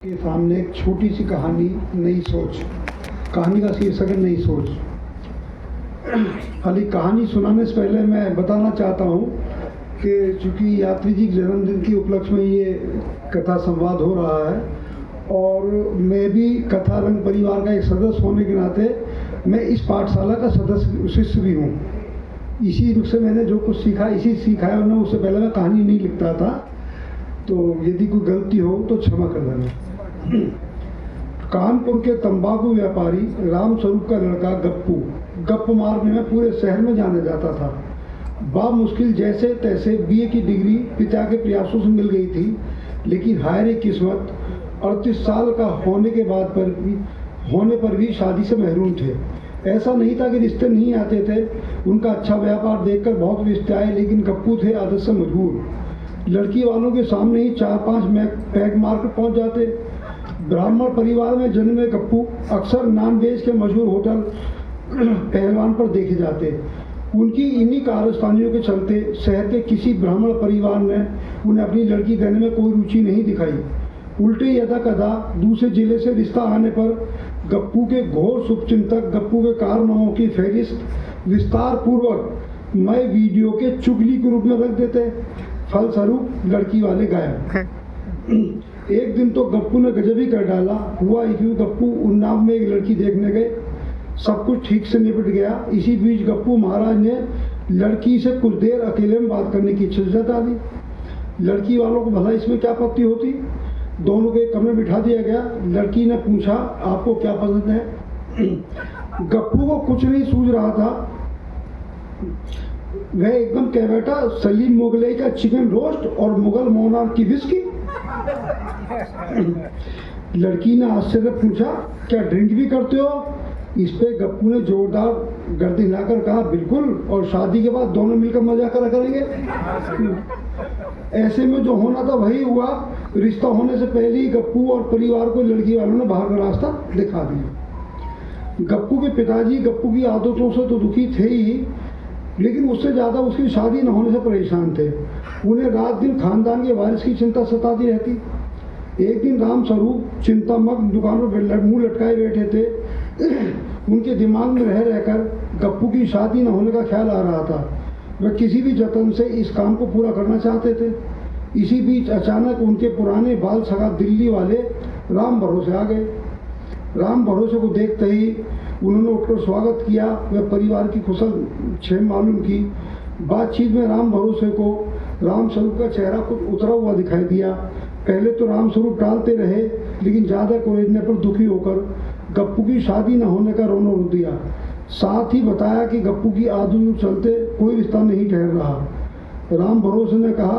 के सामने एक छोटी सी कहानी, नई सोच। कहानी का शीर्षक है नई सोच। खाली कहानी सुनाने से पहले मैं बताना चाहता हूँ कि चूँकि यात्री जी के जन्मदिन के उपलक्ष्य में ये कथा संवाद हो रहा है और मैं भी कथा रंग परिवार का एक सदस्य होने के नाते मैं इस पाठशाला का सदस्य शिष्य भी हूँ। इसी रूप से मैंने जो कुछ सीखा इसी सीखा है, वरना उससे पहले मैं कहानी नहीं लिखता था। तो यदि कोई गलती हो तो क्षमा कर देना। कानपुर के तंबाकू व्यापारी राम स्वरूप का लड़का गप्पू गप मारने में पूरे शहर में जाने जाता था। बामुश्किल जैसे तैसे बीए की डिग्री पिता के प्रयासों से मिल गई थी, लेकिन हाय रे किस्मत, 38 साल का होने पर भी शादी से महरूम थे। ऐसा नहीं था कि रिश्ते नहीं आते थे, उनका अच्छा व्यापार देखकर बहुत रिश्ते आए, लेकिन गप्पू थे आदत से मजबूर। लड़की वालों के सामने ही 4-5 पैग मारकर पहुंच जाते। ब्राह्मण परिवार में जन्मे गप्पू अक्सर नॉन वेज के मशहूर होटल पहलवान पर देखे जाते। उनकी इन्हीं कारस्तानियों के चलते शहर के किसी ब्राह्मण परिवार ने उन्हें अपनी लड़की देने में कोई रुचि नहीं दिखाई। उल्टे यदा कदा दूसरे जिले से रिश्ता आने पर गप्पू के घोर शुभचिंतक गप्पू के कारनामों की फहरिस्त विस्तार पूर्वक मैं वीडियो के चुगली के रूप में रख देते। फलस्वरूप लड़की वाले गायब। एक दिन तो गप्पू ने गजब ही कर डाला। हुआ क्यों, गप्पू उन्नाव में एक लड़की देखने गए। सब कुछ ठीक से निपट गया। इसी बीच गप्पू महाराज ने लड़की से कुछ देर अकेले में बात करने की इच्छा जता दी। लड़की वालों को भला इसमें क्या आपत्ति होती। दोनों के कमरे में बिठा दिया गया। लड़की ने पूछा, आपको क्या पसंद है। गप्पू को कुछ नहीं सूझ रहा था। वह एकदम कह बैठा, सलीम मोगलई का चिकन रोस्ट और मुगल मोनार्क की विस्की। लड़की ने आश्चर्य पूछा, क्या ड्रिंक भी करते हो। इस पे गप्पू ने जोरदार गर्दन हिलाकर कहा, बिल्कुल, और शादी के बाद दोनों मिलकर मजा करा करेंगे। ऐसे में जो होना था वही हुआ। रिश्ता होने से पहले ही गप्पू और परिवार को लड़की वालों ने बाहर का रास्ता दिखा दिया। गप्पू के पिताजी गप्पू की आदतों से तो दुखी थे ही, लेकिन उससे ज़्यादा उसकी शादी न होने से परेशान थे। उन्हें रात दिन खानदान के वारिस की चिंता सताती रहती। एक दिन राम स्वरूप चिंतामग्न दुकानों पर मुंह लटकाए बैठे थे। उनके दिमाग में रह रहकर गप्पू की शादी न होने का ख्याल आ रहा था। वह किसी भी जतन से इस काम को पूरा करना चाहते थे। इसी बीच अचानक उनके पुराने बाल सगा दिल्ली वाले राम भरोसे आ गए। राम भरोसे को देखते ही उन्होंने उठकर स्वागत किया। वह परिवार की कुशल क्षेम मालूम की। बातचीत में राम भरोसे को राम स्वरूप का चेहरा कुछ उतरा हुआ दिखाई दिया। पहले तो राम स्वरूप टालते रहे, लेकिन ज़्यादा कोरेजने पर दुखी होकर गप्पू की शादी न होने का रोना रो दिया। साथ ही बताया कि गप्पू की आदत चलते कोई रिश्ता नहीं ठहर रहा। राम भरोसे ने कहा,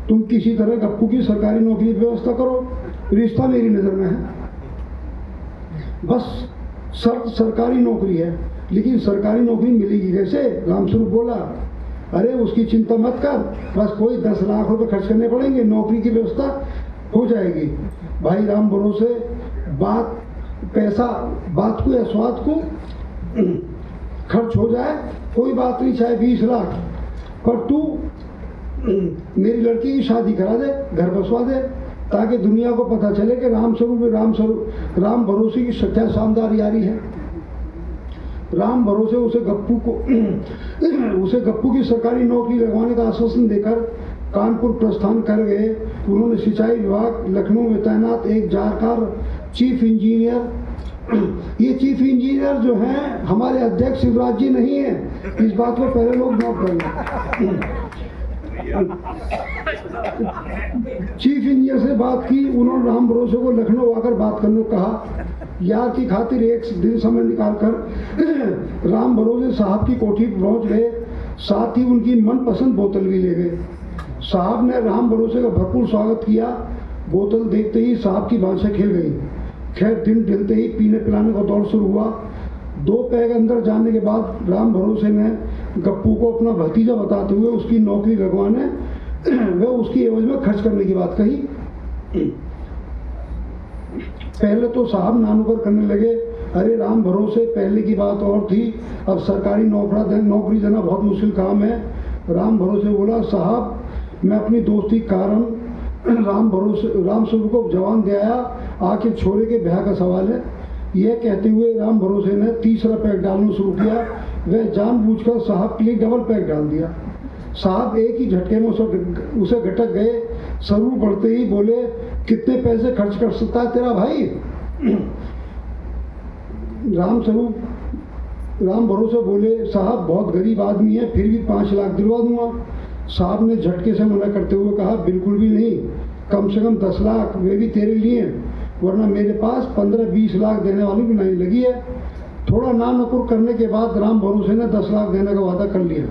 तुम किसी तरह गप्पू की सरकारी नौकरी की व्यवस्था करो, रिश्ता मेरी नज़र में है। बस शर्त सरकारी नौकरी है, लेकिन सरकारी नौकरी मिलेगी कैसे। रामस्वरूप बोला, अरे उसकी चिंता मत कर, बस कोई 10 लाख रुपए खर्च करने पड़ेंगे, नौकरी की व्यवस्था हो जाएगी। भाई राम भरोसे बात को या स्वाद को खर्च हो जाए कोई बात नहीं, चाहे 20 लाख, पर तू मेरी लड़की की शादी करा दे, घर बसवा दे, ताकि दुनिया को पता चले कि राम भरोसे की सच्चा शानदार यारी है। राम भरोसे उसे गप्पू की सरकारी नौकरी लगवाने का आश्वासन देकर कानपुर प्रस्थान कर गए। उन्होंने सिंचाई विभाग लखनऊ में तैनात एक जानकार चीफ इंजीनियर, ये चीफ इंजीनियर जो हैं हमारे अध्यक्ष शिवराज जी नहीं है, इस बात को पहले लोग नोट कर लें। चीफ इंजीनियर से बात की। उन्होंने राम भरोसे को लखनऊ आकर बात करने को कहा। यार की खातिर एक दिन समय निकालकर राम भरोसे साहब की कोठी पहुंच गए। साथ ही उनकी मनपसंद बोतल भी ले गए। साहब ने राम भरोसे का भरपूर स्वागत किया। बोतल देखते ही साहब की बांसें खिल गई। खैर दिन ढलते ही पीने पिलाने का दौर शुरू हुआ। 2 पैग अंदर जाने के बाद राम भरोसे ने गप्पू को अपना भतीजा बताते हुए उसकी नौकरी लगवाने व उसकी एवज में खर्च करने की बात कही। पहले तो साहब नानुकर करने लगे, अरे राम भरोसे पहले की बात और थी, अब सरकारी नौकरी देना बहुत मुश्किल काम है। राम भरोसे बोला, साहब मैं अपनी दोस्ती कारण राम स्वरूप को जवान दे आया, आखिर छोरे के ब्याह का सवाल है। यह कहते हुए राम भरोसे ने तीसरा पैक डालना शुरू किया। वह जानबूझकर साहब के लिए डबल पैक डाल दिया। साहब एक ही झटके में उसे गटक गए। स्वरूप बढ़ते ही बोले, कितने पैसे खर्च कर सकता है तेरा भाई? राम भरोसे बोले, साहब बहुत गरीब आदमी है, फिर भी 5 लाख दिलवा दूंगा। साहब ने झटके से मना करते हुए कहा, बिल्कुल भी नहीं, कम से कम 10 लाख, वे भी तेरे लिए, वरना मेरे पास 15-20 लाख देने वाली भी नहीं लगी है। थोड़ा ना नुकुर करने के बाद राम भरोसे ने 10 लाख देने का वादा कर लिया।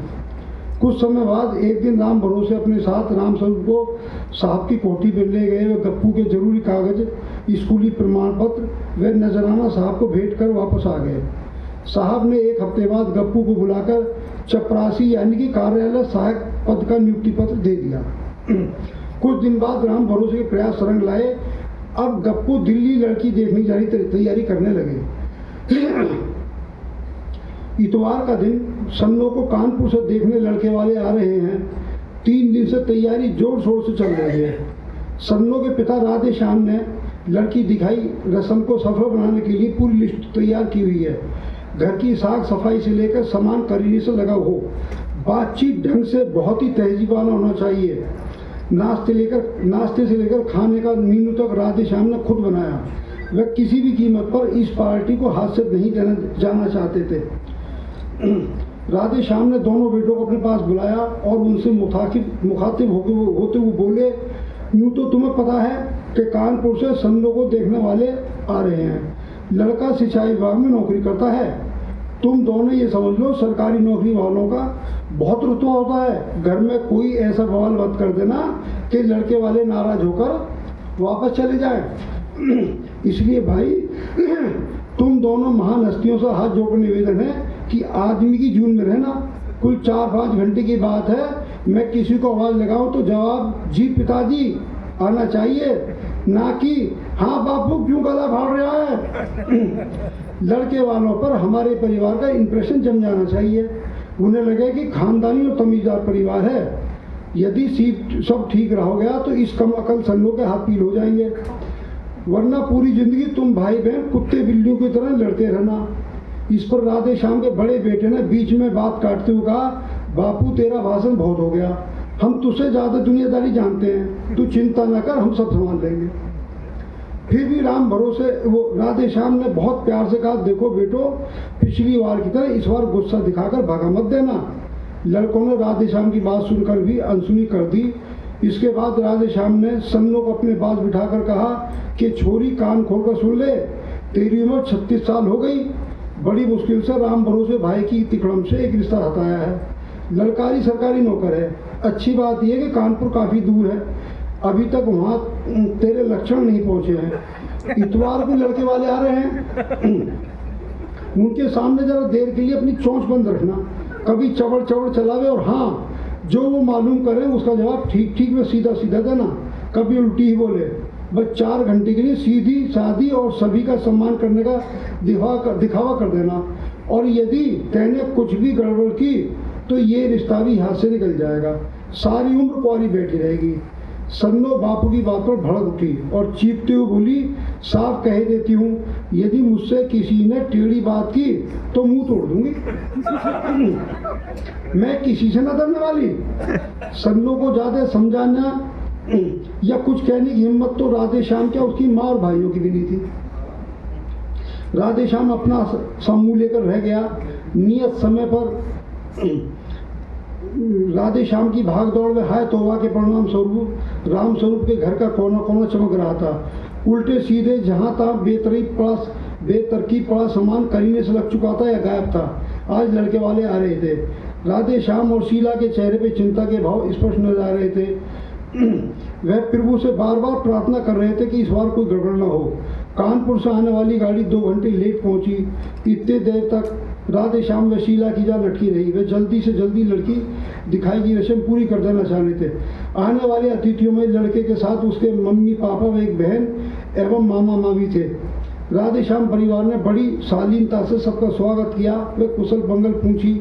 कुछ समय बाद एक दिन राम भरोसे अपने साथ राम स्वरूप को साहब की कोठी पर ले गए। वे गप्पू के जरूरी कागज, स्कूली प्रमाण पत्र व नजराना साहब को भेंट कर वापस आ गए। साहब ने 1 हफ्ते बाद गप्पू को बुलाकर चपरासी यानी कि कार्यालय सहायक पद का नियुक्ति पत्र दे दिया। कुछ दिन बाद राम भरोसे के प्रयास रंग लाए। अब गप्पू दिल्ली लड़की देखने जाने की तैयारी करने लगे। इतवार का दिन सन्नो को कानपुर से देखने लड़के वाले आ रहे हैं। 3 दिन से तैयारी जोर शोर से चल रही है। सन्नो के पिता राधे श्याम ने लड़की दिखाई रस्म को सफल बनाने के लिए पूरी लिस्ट तैयार की हुई है। घर की साफ सफाई से लेकर सामान खरीदने से लगा हो। बातचीत ढंग से बहुत ही तहजीब वाला होना चाहिए। नाश्ते से लेकर खाने का मेनू तक राधे श्याम ने खुद बनाया। वह किसी भी कीमत पर इस पार्टी को हाथ से नहीं जाना चाहते थे। राधे श्याम ने दोनों बेटों को अपने पास बुलाया और उनसे मुखातिब होते हुए बोले, यूँ तो तुम्हें पता है कि कानपुर से सन्नो को देखने वाले आ रहे हैं। लड़का सिंचाई विभाग में नौकरी करता है। तुम दोनों ये समझ लो, सरकारी नौकरी वालों का बहुत रुतबा होता है। घर में कोई ऐसा बवाल मत कर देना कि लड़के वाले नाराज होकर वापस चले जाएं। इसलिए भाई तुम दोनों महान हस्तियों से हाथ जोड़कर निवेदन है कि आदमी की जून में रहना। कुल 4-5 घंटे की बात है। मैं किसी को आवाज लगाऊं तो जवाब जी पिताजी आना चाहिए, ना कि हाँ बापू क्यों गला फाड़ रहा है। लड़के वालों पर हमारे परिवार का इंप्रेशन जम जाना चाहिए। उन्हें लगे कि खानदानी और तमीज़दार परिवार है। यदि सब ठीक रहा गया तो इस कम अकल सन्नो के हाथ पील हो जाएंगे, वरना पूरी जिंदगी तुम भाई बहन कुत्ते बिल्लियों की तरह लड़ते रहना। इस पर राधे श्याम के बड़े बेटे ने बीच में बात काटते हुए कहा, बापू तेरा भाषण बहुत हो गया, हम तुझसे ज़्यादा दुनियादारी जानते हैं, तू चिंता न कर, हम सब संभाल लेंगे। फिर भी राधे श्याम ने बहुत प्यार से कहा, देखो बेटो, पिछली बार की तरह इस बार गुस्सा दिखाकर भागा मत देना। लड़कों ने राधे श्याम की बात सुनकर भी अनसुनी कर दी। इसके बाद राधे श्याम ने सन्नो को अपने पास बिठाकर कहा कि छोरी कान खोलकर सुन ले, तेरी उम्र 36 साल हो गई। बड़ी मुश्किल से राम भरोसे भाई की तिकड़म से एक रिश्ता हटाया है। लड़कारी सरकारी नौकर है। अच्छी बात यह कि कानपुर काफ़ी दूर है, अभी तक वहाँ तेरे लक्षण नहीं पहुँचे हैं। इतवार को लड़के वाले आ रहे हैं, उनके सामने जरा देर के लिए अपनी चोंच बंद रखना। कभी चवड़ चलावे और हाँ जो वो मालूम करे उसका जवाब ठीक ठीक में सीधा देना। कभी उल्टी ही बोले। बस 4 घंटे के लिए सीधी सादी और सभी का सम्मान करने का दिखावा कर देना। और यदि कहने कुछ भी गड़बड़ की तो ये रिश्ता भी हाथ से निकल जाएगा, सारी उम्र कुंवारी बैठी रहेगी। सन्नो बापू की बात पर भड़क उठी और चीखते हुए बोली, साफ कह देती हूँ, यदि मुझसे किसी ने टेढ़ी बात की तो मुंह तोड़ दूंगी। मैं किसी से न डरने वाली। सन्नो को ज्यादा समझाना या कुछ कहने की हिम्मत तो राधे श्याम क्या उसकी माँ और भाइयों की भी नहीं थी। राधे श्याम अपना समूह लेकर रह गया। नियत समय पर राधे श्याम की भाग दौड़ में हाय तौबा के परिणाम स्वरूप राम स्वरूप के घर का कोना कोना चमक रहा था। उल्टे सीधे जहाँ था बेतरकीब पड़ा सामान करीने से लग चुका था या गायब था। आज लड़के वाले आ रहे थे। राधे श्याम और शीला के चेहरे पे चिंता के भाव स्पष्ट नजर आ रहे थे। वह प्रभु से बार बार प्रार्थना कर रहे थे कि इस बार कोई गड़बड़ न हो। कानपुर से आने वाली गाड़ी 2 घंटे लेट पहुंची। इतने देर तक राधे श्याम व शीला की जान लटकी रही। वे जल्दी से जल्दी लड़की दिखाई की रस्म पूरी कर देना चाहते थे। आने वाले अतिथियों में लड़के के साथ उसके मम्मी पापा व एक बहन एवं मामा मामी थे। राधे श्याम परिवार ने बड़ी शालीनता से सबका स्वागत किया। वे कुशल मंगल पूछी।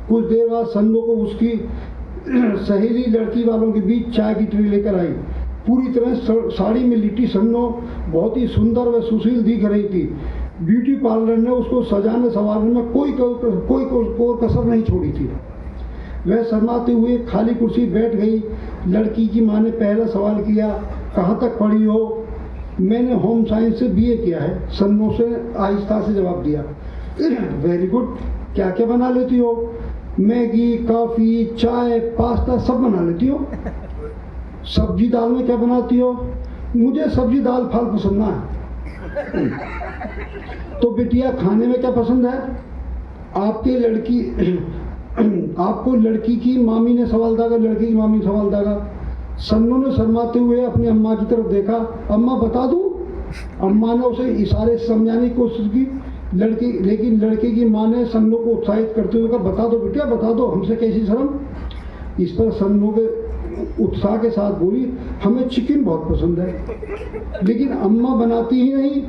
कुछ देर बाद सन्नो को उसकी सहेली लड़की वालों के बीच चाय की ट्रे लेकर आई। पूरी तरह साड़ी में लिपटी सन्नो बहुत ही सुंदर व सुशील दिख रही थी। ब्यूटी पार्लर ने उसको सजाने संवारने में कोई कसर नहीं छोड़ी थी। वह शर्माते हुए खाली कुर्सी बैठ गई। लड़की की माँ ने पहला सवाल किया, कहाँ तक पढ़ी हो? मैंने होम साइंस से बीए किया है, सन्नो से आहिस्ता से जवाब दिया। वेरी गुड, क्या क्या बना लेती हो? मैगी, कॉफ़ी, चाय, पास्ता सब बना लेती हो। सब्जी दाल में क्या बनाती हो? मुझे सब्जी दाल फाल पसंद ना है। तो बिटिया खाने में क्या पसंद है? आपको लड़की की मामी ने सवाल दागा, लड़की की मामी ने सवाल दागा। सन्नो ने शर्माते हुए अपनी अम्मा की तरफ देखा। अम्मा बता दूं? अम्मा ने उसे इशारे से समझाने की कोशिश की। लेकिन लड़के की माँ ने सन्नो को उत्साहित करते हुए कहा, बता दो बिटिया बता दो, हमसे कैसी शर्म। इस पर सन्नो के उत्साह के साथ बोली, हमें चिकन बहुत पसंद है, लेकिन अम्मा बनाती ही नहीं।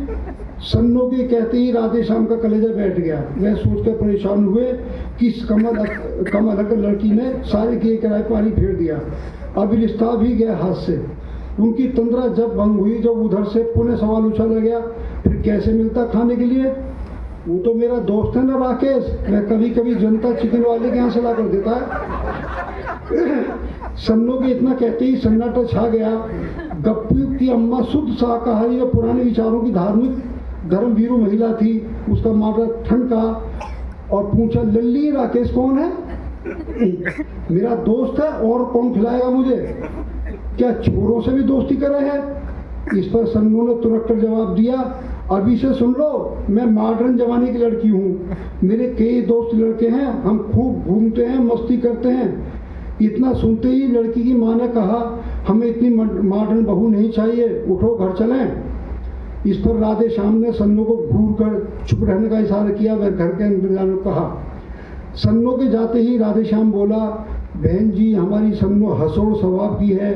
सन्नो के कहते ही राधे श्याम का कलेजा बैठ गया। वह सोचकर परेशान हुए कि इस कम अलग लड़की ने सारे किए किराए पानी फेर दिया। अभी रिश्ता भी गया हाथ से। उनकी तंद्रा जब भंग हुई, जब उधर से पुनः सवाल उछाला गया, फिर कैसे मिलता खाने के लिए? वो तो मेरा दोस्त है ना राकेश, मैं कभी कभी जनता चिकन वाले के यहाँ से ला कर देता है। सन्नो के इतना कहते ही सन्नाटा छा गया। गप्पू की अम्मा शुद्ध शाकाहारी व पुराने विचारों की धर्मवीरू महिला थी। उसका माथा ठनका और पूछा, लल्ली राकेश कौन है? मेरा दोस्त है, और कौन खिलाएगा मुझे? क्या छोरों से भी दोस्ती करे है? इस पर सन्नो ने तुरंत कर जवाब दिया, अभी से सुन लो, मैं मॉडर्न जमाने की लड़की हूँ। मेरे कई दोस्त लड़के हैं, हम खूब घूमते हैं, मस्ती करते हैं। इतना सुनते ही लड़की की माँ ने कहा, हमें इतनी मॉडर्न बहू नहीं चाहिए, उठो घर चलें। इस पर राधे श्याम ने सन्नो को घूर कर चुप रहने का इशारा किया। वह घर के अंदर जाने को कहा। सन्नो के जाते ही राधे श्याम बोला, बहन जी, हमारी सन्नो हंसोड़ स्वभाव की है।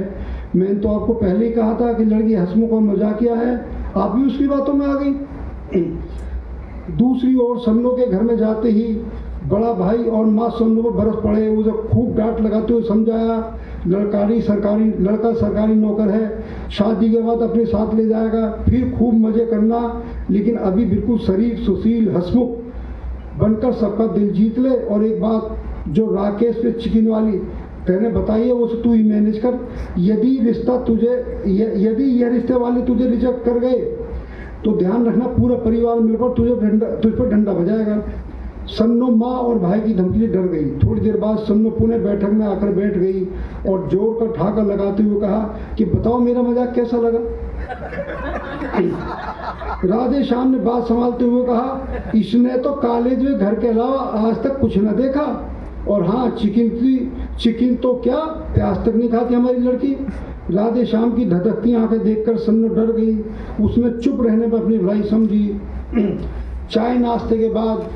मैंने तो आपको पहले ही कहा था कि लड़की हंसमुख और मजाकिया है, आप भी उसकी बातों में आ गई। दूसरी ओर सन्नो के घर में जाते ही बड़ा भाई और माँ सन्नो पर बरस पड़े। उसे खूब डांट लगाते हुए समझाया, लड़का सरकारी नौकर है, शादी के बाद अपने साथ ले जाएगा, फिर खूब मजे करना, लेकिन अभी बिल्कुल शरीफ, सुशील, हंसमुख बनकर सबका दिल जीत ले। और एक बात, जो राकेश पे चिकन वाली तेने बताई है, वो तू ही मैनेज कर। यदि यह रिश्ते वाले तुझे रिजेक्ट कर गए तो ध्यान रखना, पूरा परिवार मिलकर तुझ पर डंडा बजाएगा। सन्नो माँ और भाई की धमकी से डर गई। थोड़ी देर बाद सन्नो पुणे बैठक में आकर बैठ गई और जोर का ठाका लगाते हुए कहा कि बताओ मेरा मजाक कैसा लगा? राधे श्याम ने बात संभालते हुए कहा, इसने तो कॉलेज में घर के अलावा आज तक कुछ न देखा, और हाँ, चिकन तो क्या प्याज तक नहीं खाती हमारी लड़की। राधे श्याम की धधकती आंखें देखकर सन्नो डर गई। उसने चुप रहने पर अपनी भलाई समझी। चाय नाश्ते के बाद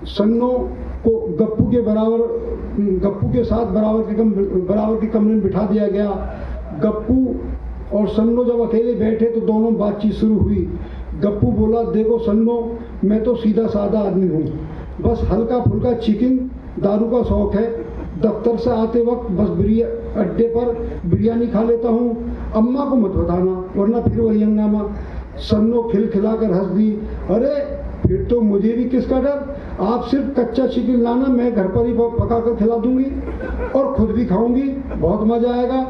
सन्नो को गप्पू के साथ बराबर के कमरे में बिठा दिया गया। गप्पू और सन्नो जब अकेले बैठे तो दोनों बातचीत शुरू हुई। गप्पू बोला, देखो सन्नो, मैं तो सीधा साधा आदमी हूँ, बस हल्का फुल्का चिकन दारू का शौक है। दफ्तर से आते वक्त बस अड्डे पर बिरयानी खा लेता हूँ। अम्मा को मत बताना, वरना फिर वही हंगामा। सन्नो खिलखिलाकर हंस दी। अरे फिर तो मुझे भी किसका डर, आप सिर्फ कच्चा चिकन लाना, मैं घर पर ही पका कर खिला दूंगी और खुद भी खाऊंगी, बहुत मजा आएगा।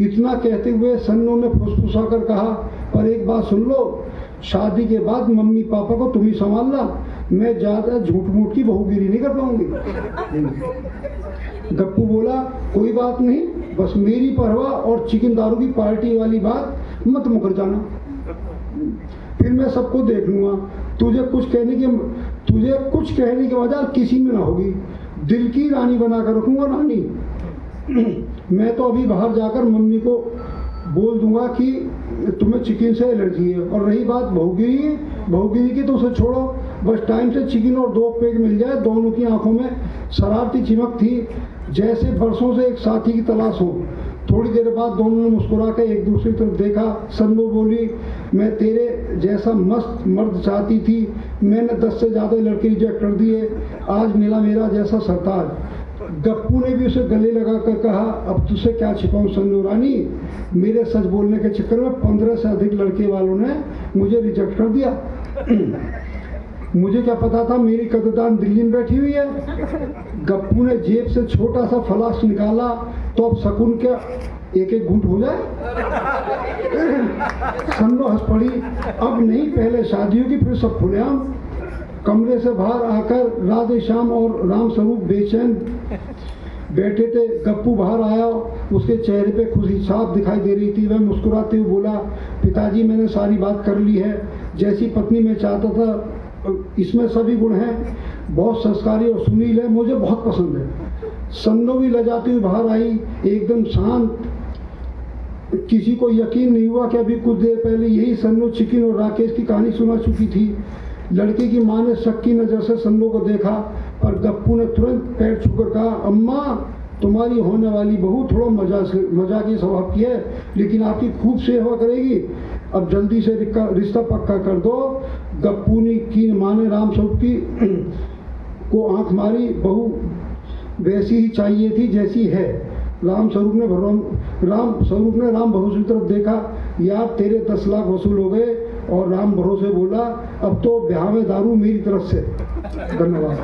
इतना कहते हुए सन्नो ने फुसफुसा कर कहा, पर एक बात सुन लो, शादी के बाद मम्मी पापा को तुम ही संभालना, मैं ज्यादा झूठ मूठ की बहुगिरी नहीं कर पाऊंगी। गप्पू बोला, कोई बात नहीं, बस मेरी परवाह और चिकन दारू की पार्टी वाली बात मत मुकर जाना, फिर मैं सबको देख लूंगा। तुझे कुछ कहने की वजह किसी में ना होगी, दिल की रानी बनाकर रखूंगा, रानी। मैं तो अभी बाहर जाकर मम्मी को बोल दूंगा कि तुम्हें चिकन से एलर्जी है। और रही बात बहुगिरी की, तो उसे छोड़ो, बस टाइम से चिकन और 2 पैक मिल जाए। दोनों की आंखों में शरारती चिमक थी, जैसे बरसों से एक साथी की तलाश हो। थोड़ी देर बाद दोनों ने मुस्कुरा कर एक दूसरे की तरफ देखा। सन्नो बोली, मैं तेरे जैसा मस्त मर्द चाहती थी, मैंने 10 से ज़्यादा लड़के रिजेक्ट कर दिए, आज मिला मेरा जैसा सरताज। गप्पू ने भी उसे गले लगा कर कहा, अब तुझसे क्या छिपाऊं सन्नो रानी, मेरे सच बोलने के चक्कर में 15 से अधिक लड़के वालों ने मुझे रिजेक्ट कर दिया। मुझे क्या पता था मेरी कदरदान दिल्ली में बैठी हुई है। गप्पू ने जेब से छोटा सा फ्लास्क निकाला, तो अब शकुन के एक एक घूंट हो जाए। सन्नो हंस पड़ी, अब नहीं, पहले शादी होगी फिर सब खुलेआम। कमरे से बाहर आकर राधे श्याम और राम स्वरूप बेचैन बैठे थे। गप्पू बाहर आया, उसके चेहरे पे खुशी छाप दिखाई दे रही थी। वह मुस्कुराते हुए बोला, पिताजी मैंने सारी बात कर ली है, जैसी पत्नी मैं चाहता था इसमें सभी गुण हैं, बहुत संस्कारी और सुनील है, मुझे बहुत पसंद है। सन्नो भी लजाती हुई बाहर आई, एकदम शांत। किसी को यकीन नहीं हुआ कि अभी कुछ देर पहले यही सन्नो चिकन और राकेश की कहानी सुना चुकी थी। लड़के की माँ ने शक की नज़र से सन्नो को देखा, और गप्पू ने तुरंत पैर छूकर कहा, अम्मा तुम्हारी होने वाली बहू थोड़ा मजाकी स्वभाव की है, लेकिन आपकी खूब सेवा करेगी, अब जल्दी से रिश्ता पक्का कर दो। गप्पू की माँ ने राम स्वरूप की को आंख मारी, बहू वैसी ही चाहिए थी जैसी है। राम स्वरूप ने राम भरोसे की तरफ देखा, यार तेरे 10 लाख वसूल हो गए। और राम भरोसे बोला, अब तो ब्याह में दारू मेरी तरफ से। धन्यवाद।